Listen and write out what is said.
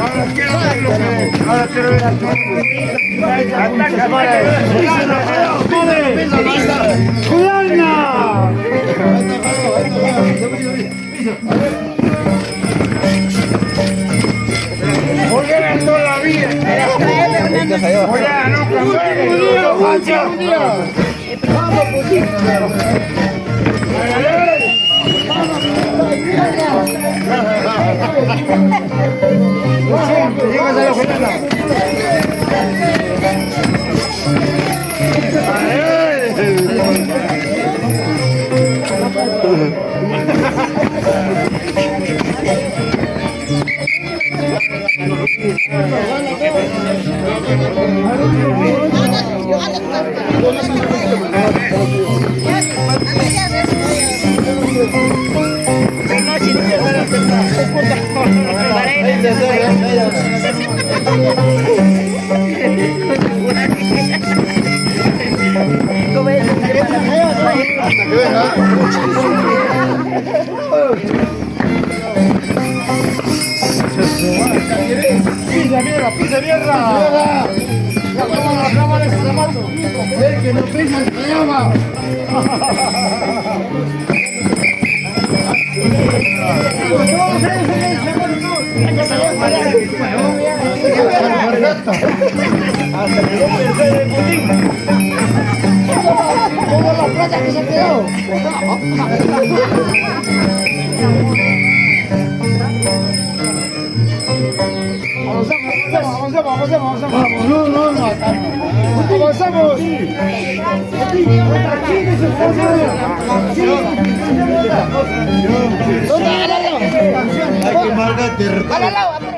Ahora quiero ver a toda la vida. ¡Pisa mierda! ¡La cámara es la mano! ¡Que no pisa el programa! ¡Toda la plata que se ha quedado! Avanzamos. Avanzamos. ¿Dónde? Hay que marcar.